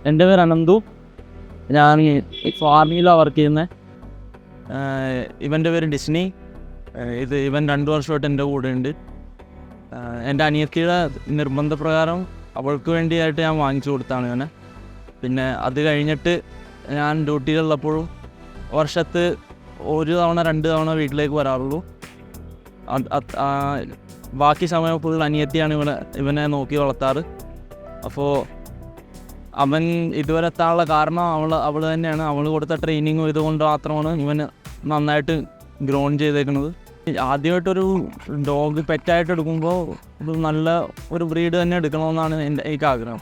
എൻ്റെ പേര് അനന്തു. ഞാൻ ഫാർമിയിലാണ് വർക്ക് ചെയ്യുന്നത്. ഇവൻ്റെ പേര് ഡിസ്നി. ഇവൻ 2 വർഷമായിട്ട് എൻ്റെ കൂടെ ഉണ്ട്. എൻ്റെ അനിയത്തിയുടെ നിർബന്ധപ്രകാരം അവൾക്ക് വേണ്ടിയായിട്ട് ഞാൻ വാങ്ങിച്ചു കൊടുത്താണ് ഇവനെ. പിന്നെ അത് കഴിഞ്ഞിട്ട് ഞാൻ ഡ്യൂട്ടിയിലുള്ളപ്പോഴും വർഷത്ത് 1 തവണ 2 തവണ വീട്ടിലേക്ക് വരാറുള്ളൂ. ബാക്കി സമയം ഫുൾ അനിയത്തിയാണ് ഇവനെ നോക്കി വളർത്താറ്. അപ്പോൾ അവൻ ഇതുവരെ എത്താനുള്ള കാരണം അവൾ തന്നെയാണ്. അവൾ കൊടുത്ത ട്രെയിനിങ്ങും ഇതുകൊണ്ട് മാത്രമാണ് ഇവന് നന്നായിട്ട് ഗ്രോൺ ചെയ്തേക്കുന്നത്. ആദ്യമായിട്ടൊരു ഡോഗ് പെറ്റായിട്ട് എടുക്കുമ്പോൾ ഒരു നല്ല ഒരു ബ്രീഡ് തന്നെ എടുക്കണമെന്നാണ് എനിക്ക് ആഗ്രഹം.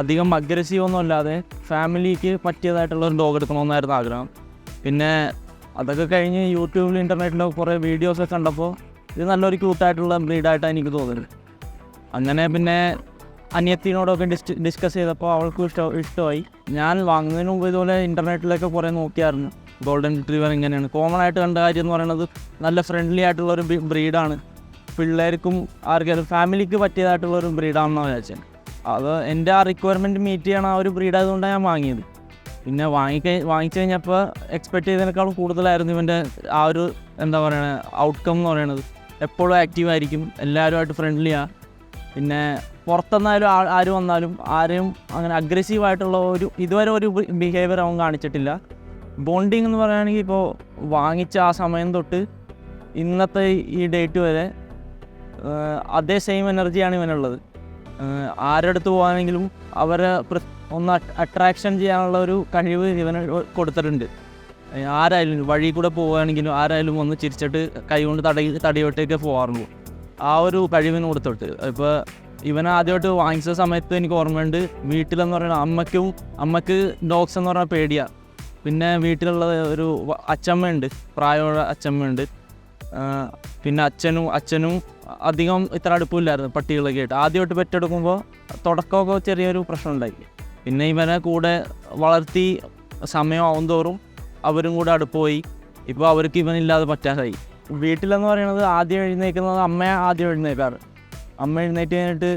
അധികം അഗ്രസീവ് ഒന്നും അല്ലാതെ ഫാമിലിക്ക് പറ്റിയതായിട്ടുള്ള ഒരു ഡോഗ് എടുക്കണമെന്നായിരുന്നു ആഗ്രഹം. പിന്നെ അതൊക്കെ കഴിഞ്ഞ് യൂട്യൂബിൽ ഇൻ്റർനെറ്റിലൊക്കെ കുറേ വീഡിയോസൊക്കെ കണ്ടപ്പോൾ ഇത് നല്ലൊരു ക്യൂട്ടായിട്ടുള്ള ബ്രീഡായിട്ടാണ് എനിക്ക് തോന്നുന്നത്. അങ്ങനെ പിന്നെ അനിയത്തിനോടൊക്കെ ഡിസ്കസ് ചെയ്തപ്പോൾ അവൾക്കും ഇഷ്ടമായി. ഞാൻ വാങ്ങുന്നതിന് മുമ്പ് ഇതുപോലെ ഇൻ്റർനെറ്റിലൊക്കെ കുറേ നോക്കിയായിരുന്നു ഗോൾഡൻ റിട്രീവർ എങ്ങനെയാണ്. കോമൺ ആയിട്ട് കണ്ട കാര്യം എന്ന് പറയുന്നത് നല്ല ഫ്രണ്ട്ലി ആയിട്ടുള്ളൊരു ബ്രീഡാണ്. പിള്ളേർക്കും ആർക്കും ഫാമിലിക്ക് പറ്റിയതായിട്ടുള്ളൊരു ബ്രീഡാണെന്നാണ് വിചാരിച്ചത്. അത് എൻ്റെ ആ റിക്വയർമെൻറ്റ് മീറ്റ് ചെയ്യണ ആ ഒരു ബ്രീഡായതുകൊണ്ടാണ് ഞാൻ വാങ്ങിയത്. പിന്നെ വാങ്ങിച്ചു കഴിഞ്ഞപ്പോൾ എക്സ്പെക്റ്റ് ചെയ്തതിനേക്കാളും കൂടുതലായിരുന്നു ഇവൻ്റെ ആ ഒരു എന്താ പറയുക ഔട്ട്കം എന്ന് പറയുന്നത്. എപ്പോഴും ആക്റ്റീവായിരിക്കും, എല്ലാവരുമായിട്ട് ഫ്രണ്ട്ലിയാണ്. പിന്നെ പുറത്തുനിന്നായാലും ആര് വന്നാലും ആരെയും അങ്ങനെ അഗ്രസീവായിട്ടുള്ള ഇതുവരെ ഒരു ബിഹേവിയർ അവൻ കാണിച്ചിട്ടില്ല. ബോണ്ടിങ് എന്ന് പറയുകയാണെങ്കിൽ ഇപ്പോൾ വാങ്ങിച്ച ആ സമയം തൊട്ട് ഇന്നത്തെ ഈ ഡേറ്റ് വരെ അതേ സെയിം എനർജിയാണ് ഇവനുള്ളത്. ആരെടുത്ത് പോകാനെങ്കിലും അവരെ ഒന്ന് അട്രാക്ഷൻ ചെയ്യാനുള്ള ഒരു കഴിവ് ഇവന് കൊടുത്തിട്ടുണ്ട്. ആരായാലും വഴി കൂടെ പോവുകയാണെങ്കിലും ആരായാലും ഒന്ന് ചിരിച്ചിട്ട് കൈ കൊണ്ട് തടിയോട്ടേക്ക് പോകാറുള്ളൂ. ആ ഒരു കഴിവിന് കൊടുത്തിട്ട് ഇപ്പോൾ ഇവനെ ആദ്യമായിട്ട് വാങ്ങിച്ച സമയത്ത് എനിക്ക് ഓർമ്മയുണ്ട്, വീട്ടിലെന്ന് പറയുന്നത് അമ്മയ്ക്ക് ഡോഗ്സ് എന്ന് പറഞ്ഞാൽ പേടിയാണ്. പിന്നെ വീട്ടിലുള്ള ഒരു അച്ചമ്മയുണ്ട്, പ്രായമുള്ള അച്ചമ്മയുണ്ട്. പിന്നെ അച്ഛനും അധികം ഇത്ര അടുപ്പമില്ലായിരുന്നു പട്ടികളൊക്കെ ആയിട്ട്. ആദ്യമായിട്ട് പെറ്റെടുക്കുമ്പോൾ തുടക്കമൊക്കെ ചെറിയൊരു പ്രശ്നം ഉണ്ടായി. പിന്നെ ഇവനെ കൂടെ വളർത്തി സമയമാവും തോറും അവരും കൂടെ അടുപ്പമായി. ഇപ്പോൾ അവർക്ക് ഇവനില്ലാതെ പറ്റാതായി. വീട്ടിലെന്ന് പറയുന്നത് ആദ്യം എഴുന്നേൽക്കുന്നത് അമ്മയെ ആദ്യം എഴുന്നേൽക്കാറ്. അമ്മ എഴുന്നേറ്റ് കഴിഞ്ഞിട്ട്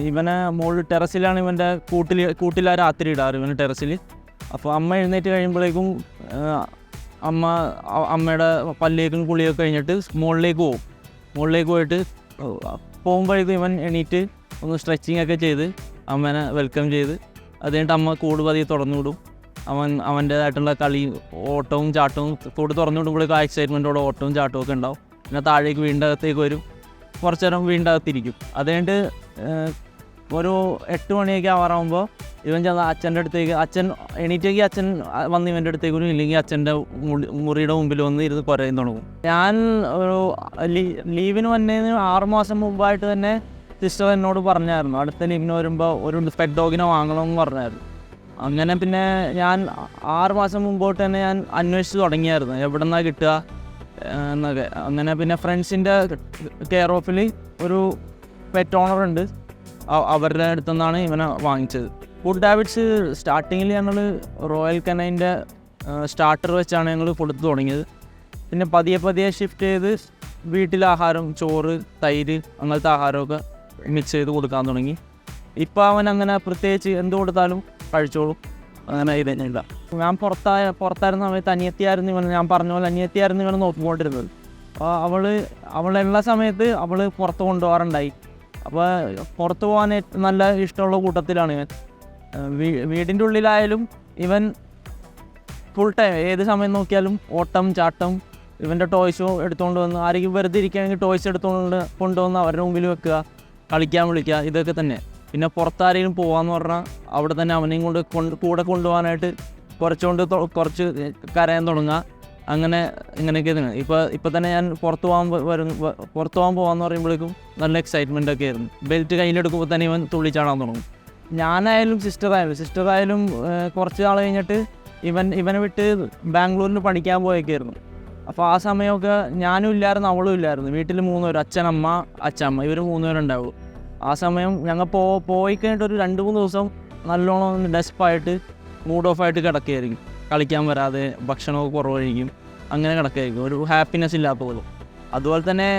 ഇവനെ മുകളിൽ ടെറസിലാണ് ഇവൻ്റെ കൂട്ടിലാ രാത്രി ഇടാറ് ഇവന് ടെറസിൽ. അപ്പോൾ അമ്മ എഴുന്നേറ്റ് കഴിയുമ്പോഴേക്കും അമ്മയുടെ പല്ലേക്കും കുളിയൊക്കെ കഴിഞ്ഞിട്ട് മുകളിലേക്ക് പോയിട്ട് പോകുമ്പോഴേക്കും ഇവൻ എണീറ്റ് ഒന്ന് സ്ട്രെച്ചിങ് ഒക്കെ ചെയ്ത് അമ്മേനെ വെൽക്കം ചെയ്ത് അത് കഴിഞ്ഞിട്ട് അമ്മ കൂട് പതിയെ തുറന്നു വിടും. അവൻ്റേതായിട്ടുള്ള കളി ഓട്ടവും ചാട്ടവും കൂട് തുറന്നു വിടുമ്പോഴേക്കും എക്സൈറ്റ്മെൻറ്റോടെ ഓട്ടവും ചാട്ടവും ഒക്കെ ഉണ്ടാവും. പിന്നെ താഴേക്ക് വീണ്ടകത്തേക്ക് വരും, കുറച്ച് നേരം വീണ്ടകത്തിരിക്കും. അത് കഴിഞ്ഞിട്ട് ഒരു 8 മണിയൊക്കെ ആവാറാകുമ്പോൾ ഇവൻ ചെന്ന് അച്ഛൻ്റെ അടുത്തേക്ക്, അച്ഛൻ എണീറ്റേക്ക് അച്ഛൻ വന്ന് ഇവൻ്റെ അടുത്തേക്ക് വരും, ഇല്ലെങ്കിൽ അച്ഛൻ്റെ മുറിയുടെ മുമ്പിൽ വന്ന് ഇരുന്ന് കുരയും തുടങ്ങും. ഞാൻ ഒരു ലീവിന് വന്നതിന് 6 മാസം മുമ്പായിട്ട് തന്നെ സിസ്റ്റർ എന്നോട് പറഞ്ഞായിരുന്നു അടുത്ത ലീവിന് വരുമ്പോൾ ഒരു പെറ്റ് ഡോഗിനെ വാങ്ങണമെന്ന് പറഞ്ഞായിരുന്നു. അങ്ങനെ പിന്നെ ഞാൻ 6 മാസം മുമ്പോട്ട് തന്നെ ഞാൻ അന്വേഷിച്ച് തുടങ്ങിയായിരുന്നു എവിടെ നിന്നാണ് കിട്ടുക എന്നൊക്കെ. അങ്ങനെ പിന്നെ ഫ്രണ്ട്സിൻ്റെ കെയർ ഓഫിൽ ഒരു പെറ്റ് ഓണർ ഉണ്ട്, അവരുടെ അടുത്തു നിന്നാണ് ഇവനെ വാങ്ങിച്ചത്. ഫുഡ് ഹാബിറ്റ്സ് സ്റ്റാർട്ടിങ്ങിൽ ഞങ്ങൾ റോയൽ കനൈൻ്റെ സ്റ്റാർട്ടർ വെച്ചാണ് ഞങ്ങൾ കൊടുത്തു തുടങ്ങിയത്. പിന്നെ പതിയെ ഷിഫ്റ്റ് ചെയ്ത് വീട്ടിലെ ആഹാരം, ചോറ്, തൈര് അങ്ങനത്തെ ആഹാരമൊക്കെ മിക്സ് ചെയ്ത് കൊടുക്കാൻ തുടങ്ങി. ഇപ്പോൾ അവൻ അങ്ങനെ പ്രത്യേകിച്ച് എന്ത് കൊടുത്താലും കഴിച്ചോളും, അങ്ങനെ ഇതന്നെയില്ല. ഞാൻ പുറത്തായിരുന്ന സമയത്ത് അനിയത്തിയായിരുന്നു ഇവൻ, ഞാൻ പറഞ്ഞ പോലെ അനിയത്തിയായിരുന്നു ഇവനെ നോക്കിക്കൊണ്ടിരുന്നത്. അപ്പോൾ അവളുള്ള സമയത്ത് അവൾ പുറത്ത് കൊണ്ടുപോകാറുണ്ടായി. അപ്പോൾ പുറത്ത് പോകാൻ നല്ല ഇഷ്ടമുള്ള കൂട്ടത്തിലാണ് ഇവൻ. വീടിൻ്റെ ഉള്ളിലായാലും ഇവൻ ഫുൾ ടൈം ഏത് സമയം നോക്കിയാലും ഓട്ടം ചാട്ടം. ഇവൻ്റെ ടോയ്സോ എടുത്തുകൊണ്ട് വന്ന് ആരെങ്കിലും വെറുതെ ഇരിക്കുകയാണെങ്കിൽ ടോയ്സ് കൊണ്ടുവന്ന് അവരുടെ മുമ്പിൽ വെക്കുക, കളിക്കാൻ വിളിക്കുക, ഇതൊക്കെ തന്നെ. പിന്നെ പുറത്താരെങ്കിലും പോകാമെന്ന് പറഞ്ഞാൽ അവിടെ തന്നെ അവനെയും കൂടെ കൊണ്ടുപോകാനായിട്ട് കുറച്ച് കരയാൻ തുടങ്ങുക. ഇങ്ങനെയൊക്കെ തന്നെ. ഇപ്പോൾ തന്നെ ഞാൻ പുറത്ത് പോകാൻ പോകാമെന്ന് പറയുമ്പോഴേക്കും നല്ല എക്സൈറ്റ്മെൻ്റ് ഒക്കെ ആയിരുന്നു. ബെൽറ്റ് കയ്യിലെടുക്കുമ്പോൾ തന്നെ ഇവൻ തുള്ളിച്ചാടാൻ തുടങ്ങും. ഞാനായാലും സിസ്റ്ററായാലും കുറച്ച് നാൾ കഴിഞ്ഞിട്ട് ഇവനെ വിട്ട് ബാംഗ്ലൂരിൽ പഠിക്കാൻ പോയേക്കായിരുന്നു. അപ്പോൾ ആ സമയമൊക്കെ ഞാനും ഇല്ലായിരുന്നു, അവളും ഇല്ലായിരുന്നു. വീട്ടിൽ 3 പേര്, അച്ഛൻ, അമ്മ, അച്ഛമ്മ, ഇവർ 3 പേരുണ്ടാവുള്ളൂ. ആ സമയം ഞങ്ങൾ പോയി കഴിഞ്ഞിട്ട് ഒരു 2-3 ദിവസം നല്ലോണം ഡെസ്പായിട്ട് മൂഡ് ഓഫായിട്ട് കിടക്കുകയായിരിക്കും. കളിക്കാൻ വരാതെ ഭക്ഷണമൊക്കെ കുറവായിരിക്കും, അങ്ങനെ കിടക്കുകയായിരിക്കും. ഒരു ഹാപ്പിനെസ് ഇല്ലാത്ത പോലും. അതുപോലെ തന്നെ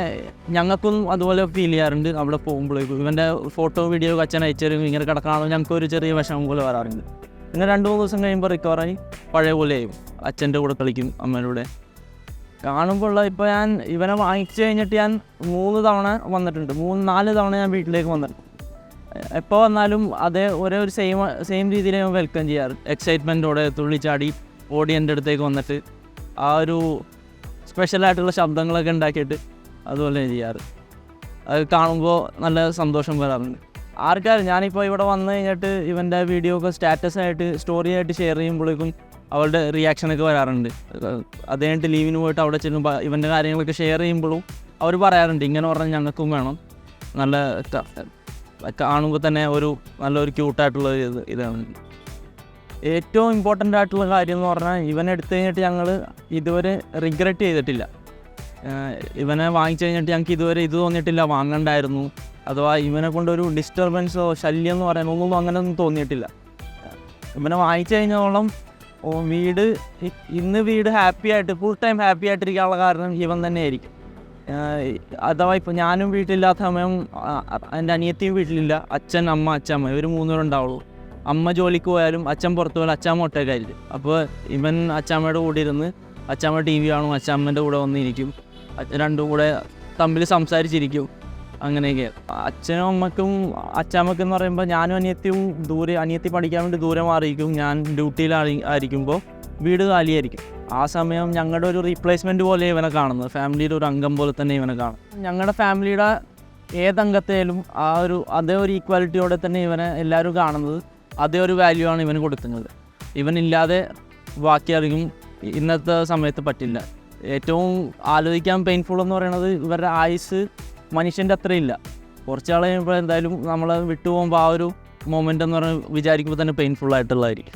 ഞങ്ങൾക്കും അതുപോലെ ഫീൽ ചെയ്യാറുണ്ട്. അവിടെ പോകുമ്പോഴേക്കും ഇവൻ്റെ ഫോട്ടോ വീഡിയോ അച്ഛൻ അയച്ചു ഇങ്ങനെ കിടക്കാണോ ഞങ്ങൾക്കൊരു ചെറിയ വിഷമം പോലെ വരാറുണ്ട്. പിന്നെ 2-3 ദിവസം കഴിയുമ്പോൾ റിക്കവറായി പഴയ പോലെയായും അച്ഛൻ്റെ കൂടെ കളിക്കും, അമ്മയുടെ കൂടെ കാണുമ്പോൾ. ഇപ്പോൾ ഞാൻ ഇവനെ വാങ്ങിച്ചു കഴിഞ്ഞിട്ട് ഞാൻ 3 തവണ വന്നിട്ടുണ്ട്, 3-4 തവണ ഞാൻ വീട്ടിലേക്ക് വന്നിട്ടുണ്ട്. എപ്പോൾ വന്നാലും അതേ ഒരേ ഒരു സെയിം രീതിയിൽ ഞാൻ വെൽക്കം ചെയ്യാറ്. എക്സൈറ്റ്മെൻറ്റോടെ തുള്ളിച്ചാടി ഓടി എൻ്റെ അടുത്തേക്ക് വന്നിട്ട് ആ ഒരു സ്പെഷ്യലായിട്ടുള്ള ശബ്ദങ്ങളൊക്കെ ഉണ്ടാക്കിയിട്ട് അതുപോലെ ചെയ്യാറ്. അത് കാണുമ്പോൾ നല്ല സന്തോഷം വരാറുണ്ട്. ആർക്കാരും ഞാനിപ്പോൾ ഇവിടെ വന്നു കഴിഞ്ഞിട്ട് ഇവൻ്റെ വീഡിയോ ഒക്കെ സ്റ്റാറ്റസായിട്ട് സ്റ്റോറി ആയിട്ട് ഷെയർ ചെയ്യുമ്പോഴേക്കും അവളുടെ റിയാക്ഷനൊക്കെ വരാറുണ്ട്. അത് കഴിഞ്ഞിട്ട് ലീവിന് പോയിട്ട് അവിടെ ചെല്ലുമ്പോൾ ഇവൻ്റെ കാര്യങ്ങളൊക്കെ ഷെയർ ചെയ്യുമ്പോഴും അവർ പറയാറുണ്ട് ഇങ്ങനെ പറഞ്ഞാൽ ഞങ്ങൾക്കും വേണം. നല്ല കാണുമ്പോൾ തന്നെ നല്ലൊരു ക്യൂട്ടായിട്ടുള്ള ഇതാണ്. ഏറ്റവും ഇമ്പോർട്ടൻ്റ് ആയിട്ടുള്ള കാര്യം എന്ന് പറഞ്ഞാൽ ഇവനെ എടുത്തു കഴിഞ്ഞിട്ട് ഞങ്ങൾ ഇതുവരെ റിഗ്രറ്റ് ചെയ്തിട്ടില്ല. ഇവനെ വാങ്ങിച്ചു കഴിഞ്ഞിട്ട് ഞങ്ങൾക്ക് ഇതുവരെ ഇത് തോന്നിയിട്ടില്ല വാങ്ങണ്ടായിരുന്നു, അഥവാ ഇവനെ കൊണ്ടൊരു ഡിസ്റ്റർബൻസോ ശല്യം എന്ന് പറയാൻ അങ്ങനെയൊന്നും തോന്നിയിട്ടില്ല. ഇവനെ വാങ്ങിച്ചു കഴിഞ്ഞോളം വീട് ഹാപ്പി ആയിട്ട് ഫുൾ ടൈം ഹാപ്പി ആയിട്ടിരിക്കാനുള്ള കാരണം ഇവൻ തന്നെ ആയിരിക്കും. അഥവാ ഇപ്പോൾ ഞാനും വീട്ടിലില്ലാത്ത സമയം എൻ്റെ അനിയത്തിയും വീട്ടിലില്ല, അച്ഛൻ, അമ്മ, അച്ഛമ്മ ഇവർ 3 പേരും ഉണ്ടാവുള്ളൂ. അമ്മ ജോലിക്ക് പോയാലും അച്ഛൻ പുറത്ത് പോയാലും അച്ഛമ്മ ഒറ്റക്കായിരിക്കും. അപ്പോൾ ഇവൻ അച്ഛമ്മയുടെ കൂടെ ഇരുന്ന് അച്ഛമ്മ TV കാണും, അച്ഛമ്മൻ്റെ കൂടെ വന്നിരിക്കും, രണ്ടും കൂടെ തമ്മിൽ സംസാരിച്ചിരിക്കും. അങ്ങനെയൊക്കെ അച്ഛനും അമ്മയ്ക്കും അച്ഛമ്മയ്ക്കും എന്ന് പറയുമ്പോൾ ഞാനും അനിയത്തിയും അനിയത്തി പഠിക്കാൻ വേണ്ടി ദൂരെ മാറിയിരിക്കും. ഞാൻ ഡ്യൂട്ടിയിലായിരിക്കുമ്പോൾ വീട് കാലിയായിരിക്കും. ആ സമയം ഞങ്ങളുടെ ഒരു റീപ്ലേസ്മെൻറ്റ് പോലെ ഇവനെ കാണുന്നത്, ഫാമിലിയുടെ ഒരു അംഗം പോലെ തന്നെ ഇവനെ കാണും. ഞങ്ങളുടെ ഫാമിലിയുടെ ഏതംഗത്തേലും അതേ ഒരു ഈക്വാലിറ്റിയോടെ തന്നെ ഇവനെ എല്ലാവരും കാണുന്നത്. അതേ ഒരു വാല്യൂ ആണ് ഇവന് കൊടുക്കുന്നത്. ഇവനില്ലാതെ ബാക്കി ആർക്കും ഇന്നത്തെ സമയത്ത് പറ്റില്ല. ഏറ്റവും ആലോചിക്കാൻ പെയിൻഫുൾ എന്ന് പറയുന്നത് ഇവരുടെ ആയുസ് മനുഷ്യൻ്റെ അത്രയില്ല. കുറച്ചാൾ കഴിയുമ്പോൾ എന്തായാലും നമ്മളെ വിട്ടുപോകുമ്പോൾ ആ ഒരു മൊമെൻ്റ് എന്ന് പറഞ്ഞാൽ വിചാരിക്കുമ്പോൾ തന്നെ പെയിൻഫുൾ ആയിട്ടുള്ളതായിരിക്കും.